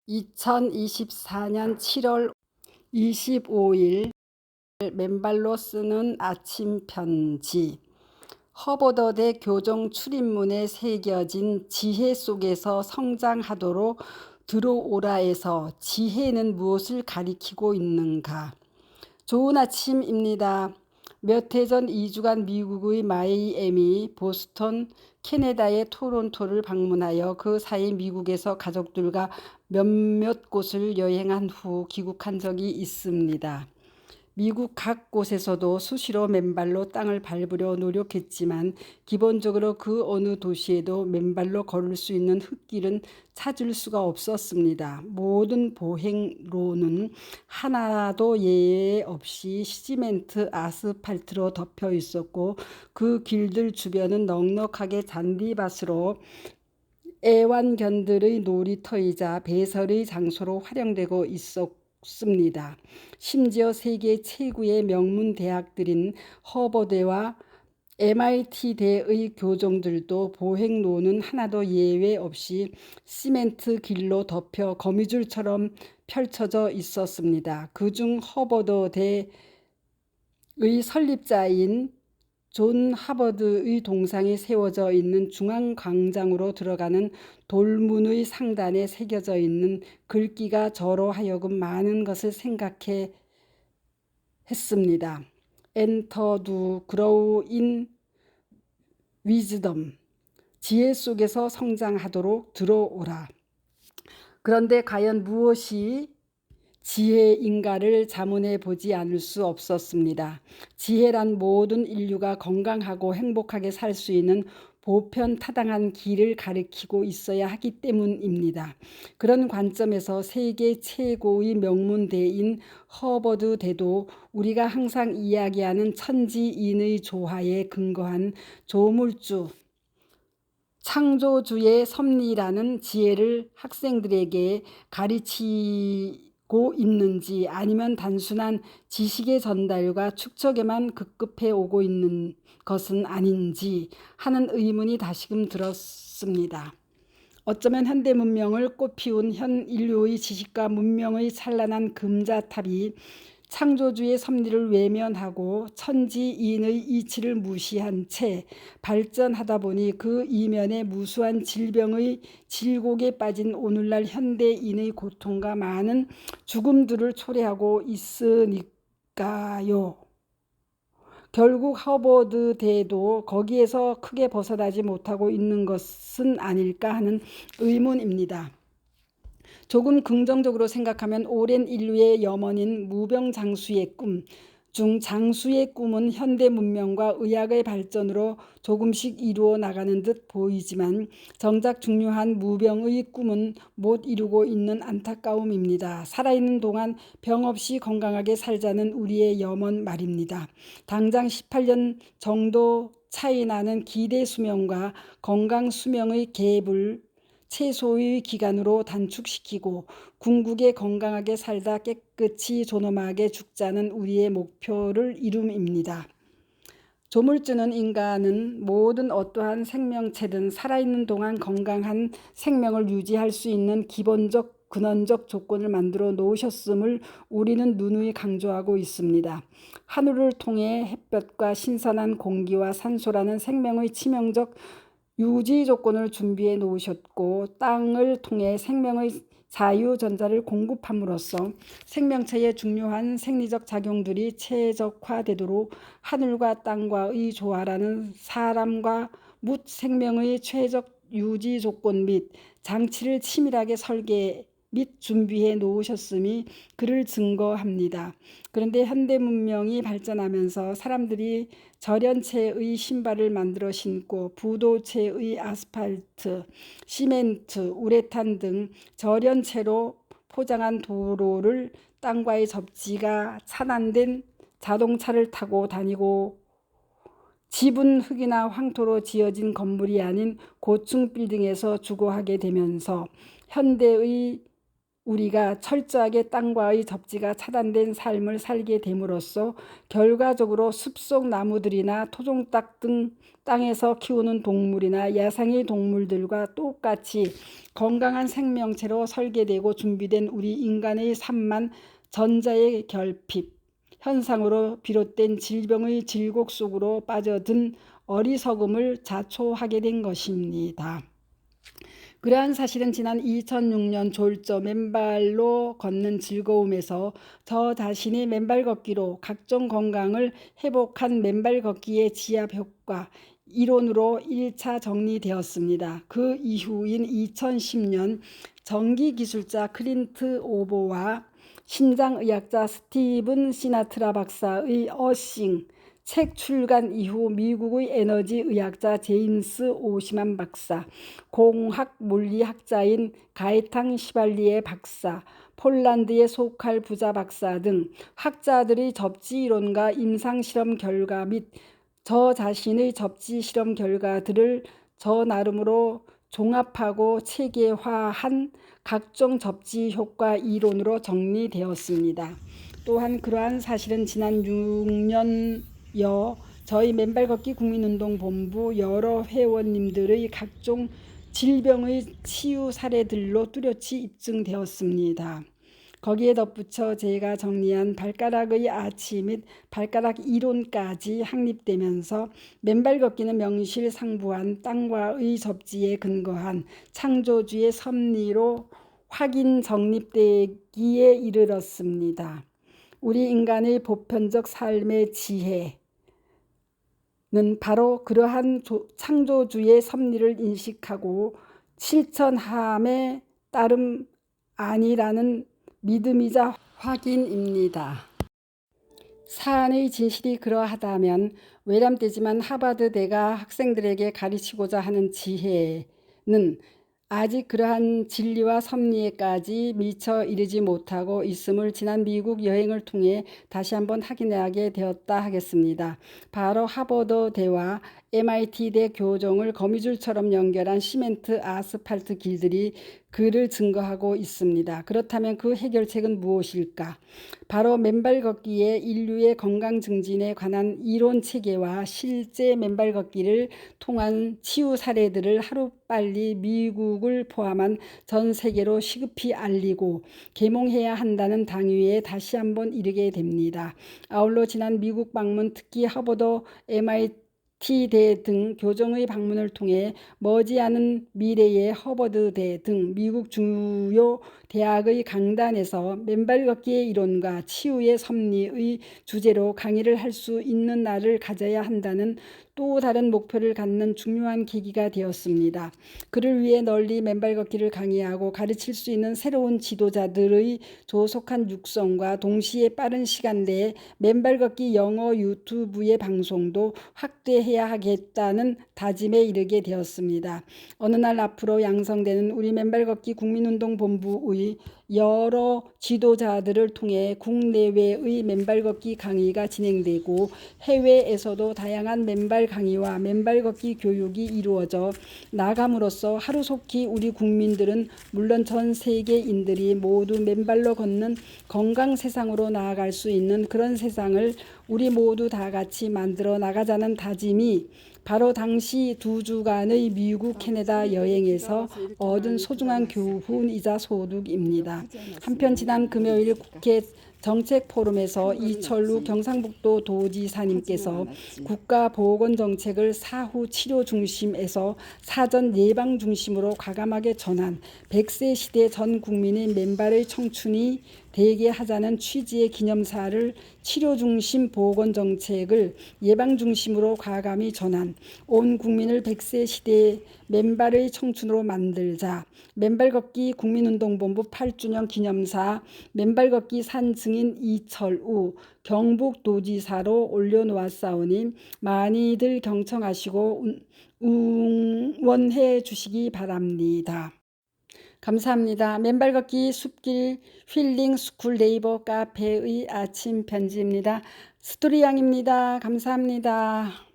2024년 7월 25일 맨발로 쓰는 아침 편지. 허버드대 교정 출입문에 새겨진 지혜 속에서 성장하도록 들어오라에서 지혜는 무엇을 가리키고 있는가? 좋은 아침입니다. 몇 해 전 2주간 미국의 마이애미, 보스턴, 캐나다의 토론토를 방문하여 그 사이 미국에서 가족들과 몇몇 곳을 여행한 후 귀국한 적이 있습니다. 미국 각 곳에서도 수시로 맨발로 땅을 밟으려 노력했지만 기본적으로 그 어느 도시에도 맨발로 걸을 수 있는 흙길은 찾을 수가 없었습니다. 모든 보행로는 하나도 예외 없이 시멘트, 아스팔트로 덮여 있었고 그 길들 주변은 넉넉하게 잔디밭으로 애완견들의 놀이터이자 배설의 장소로 활용되고 있었습니다. 심지어 세계 최고의 명문 대학들인 허버드와 MIT대의 교정들도 보행로는 하나도 예외 없이 시멘트 길로 덮여 거미줄처럼 펼쳐져 있었습니다. 그중 허버드대의 설립자인 존 하버드의 동상이 세워져 있는 중앙광장으로 들어가는 돌문의 상단에 새겨져 있는 글귀가 저로 하여금 많은 것을 생각해 했습니다. Enter to grow in wisdom. 지혜 속에서 성장하도록 들어오라. 그런데 과연 무엇이 지혜인가를 자문해 보지 않을 수 없었습니다. 지혜란 모든 인류가 건강하고 행복하게 살 수 있는 보편타당한 길을 가리키고 있어야 하기 때문입니다. 그런 관점에서 세계 최고의 명문대인 허버드대도 우리가 항상 이야기하는 천지인의 조화에 근거한 조물주, 창조주의 섭리라는 지혜를 학생들에게 가르치고 있는지 아니면 단순한 지식의 전달과 축적에만 급급해 오고 있는 것은 아닌지 하는 의문이 다시금 들었습니다. 어쩌면 현대 문명을 꽃피운 현 인류의 지식과 문명의 찬란한 금자탑이 창조주의 섭리를 외면하고 천지인의 이치를 무시한 채 발전하다 보니 그 이면에 무수한 질병의 질곡에 빠진 오늘날 현대인의 고통과 많은 죽음들을 초래하고 있으니까요. 결국 허버드대도 거기에서 크게 벗어나지 못하고 있는 것은 아닐까 하는 의문입니다. 조금 긍정적으로 생각하면 오랜 인류의 염원인 무병장수의 꿈 중 장수의 꿈은 현대 문명과 의학의 발전으로 조금씩 이루어 나가는 듯 보이지만 정작 중요한 무병의 꿈은 못 이루고 있는 안타까움입니다. 살아있는 동안 병 없이 건강하게 살자는 우리의 염원 말입니다. 당장 18년 정도 차이 나는 기대 수명과 건강 수명의 갭을 최소의 기간으로 단축시키고 궁극에 건강하게 살다 깨끗이 존엄하게 죽자는 우리의 목표를 이룸입니다. 조물주는 인간은 모든 어떠한 생명체든 살아있는 동안 건강한 생명을 유지할 수 있는 기본적 근원적 조건을 만들어 놓으셨음을 우리는 누누이 강조하고 있습니다. 하늘을 통해 햇볕과 신선한 공기와 산소라는 생명의 치명적 유지 조건을 준비해 놓으셨고 땅을 통해 생명의 자유전자를 공급함으로써 생명체의 중요한 생리적 작용들이 최적화되도록 하늘과 땅과의 조화라는 사람과 묻 생명의 최적 유지 조건 및 장치를 치밀하게 설계 및 준비해 놓으셨음이 그를 증거합니다. 그런데 현대 문명이 발전하면서 사람들이 절연체의 신발을 만들어 신고 부도체의 아스팔트, 시멘트, 우레탄 등 절연체로 포장한 도로를 땅과의 접지가 차단된 자동차를 타고 다니고 집은 흙이나 황토로 지어진 건물이 아닌 고층 빌딩에서 주거하게 되면서 현대의 우리가 철저하게 땅과의 접지가 차단된 삶을 살게 됨으로써 결과적으로 숲속 나무들이나 토종닭 등 땅에서 키우는 동물이나 야생의 동물들과 똑같이 건강한 생명체로 설계되고 준비된 우리 인간의 삶만 전자의 결핍 현상으로 비롯된 질병의 질곡 속으로 빠져든 어리석음을 자초하게 된 것입니다. 그러한 사실은 지난 2006년 졸저 맨발로 걷는 즐거움에서 저 자신이 맨발 걷기로 각종 건강을 회복한 맨발 걷기의 지압 효과 이론으로 1차 정리되었습니다. 그 이후인 2010년 전기기술자 클린트 오보와 신장의학자 스티븐 시나트라 박사의 어싱 책 출간 이후 미국의 에너지 의학자 제임스 오시만 박사, 공학 물리학자인 가에탄 시발리에 박사, 폴란드의 소칼 부자 박사 등 학자들의 접지 이론과 임상 실험 결과 및 저 자신의 접지 실험 결과들을 저 나름으로 종합하고 체계화한 각종 접지 효과 이론으로 정리되었습니다. 또한 그러한 사실은 지난 6년여 저희 맨발 걷기 국민운동본부 여러 회원님들의 각종 질병의 치유 사례들로 뚜렷이 입증되었습니다. 거기에 덧붙여 제가 정리한 발가락의 아치 및 발가락 이론까지 확립되면서 맨발 걷기는 명실상부한 땅과의 접지에 근거한 창조주의 섭리로 확인 정립되기에 이르렀습니다. 우리 인간의 보편적 삶의 지혜는 바로 그러한 창조주의 섭리를 인식하고 실천함에 따름 아니라는 믿음이자 확인입니다. 사안의 진실이 그러하다면 외람되지만 하버드대가 학생들에게 가르치고자 하는 지혜는 아직 그러한 진리와 섭리에까지 미처 이르지 못하고 있음을 지난 미국 여행을 통해 다시 한번 확인하게 되었다 하겠습니다. 바로 하버드대와 MIT대 교정을 거미줄처럼 연결한 시멘트 아스팔트 길들이 그를 증거하고 있습니다. 그렇다면 그 해결책은 무엇일까? 바로 맨발 걷기의 인류의 건강 증진에 관한 이론 체계와 실제 맨발 걷기를 통한 치유 사례들을 하루빨리 미국을 포함한 전 세계로 시급히 알리고 계몽해야 한다는 당위에 다시 한번 이르게 됩니다. 아울러 지난 미국 방문, 특히 하버드, MIT대 등 교정의 방문을 통해 머지않은 미래의 허버드대 등 미국 주요 대학의 강단에서 맨발 걷기의 이론과 치유의 섭리의 주제로 강의를 할 수 있는 날을 가져야 한다는 또 다른 목표를 갖는 중요한 계기가 되었습니다. 그를 위해 널리 맨발 걷기를 강의하고 가르칠 수 있는 새로운 지도자들의 조속한 육성과 동시에 빠른 시간 내에 맨발 걷기 영어 유튜브의 방송도 확대해야 하겠다는 다짐에 이르게 되었습니다. 어느 날 앞으로 양성되는 우리 맨발 걷기 국민운동본부의 여러 지도자들을 통해 국내외의 맨발 걷기 강의가 진행되고 해외에서도 다양한 맨발 강의와 맨발 걷기 교육이 이루어져 나감으로써 하루속히 우리 국민들은 물론 전 세계인들이 모두 맨발로 걷는 건강 세상으로 나아갈 수 있는 그런 세상을 우리 모두 다 같이 만들어 나가자는 다짐이 바로 당시 2주간의 미국 캐나다 여행에서 얻은 소중한 교훈이자 소득입니다. 한편 지난 금요일 국회 정책포럼에서 이철우 경상북도 도지사님께서 국가보건정책을 사후 치료 중심에서 사전 예방 중심으로 과감하게 전환, 100세 시대 전 국민의 맨발의 청춘이 되게 하자는 취지의 기념사를 치료 중심 보건정책을 예방 중심으로 과감히 전환, 온 국민을 100세 시대의 맨발의 청춘으로 만들자, 맨발 걷기 국민운동본부 8주년 기념사 맨발 걷기 산 증인 이철우 경북도지사로 올려놓았사오니 많이들 경청하시고 응원해 주시기 바랍니다. 감사합니다. 맨발 걷기 숲길 힐링 스쿨 네이버 카페의 아침 편지입니다. 스토리양입니다. 감사합니다.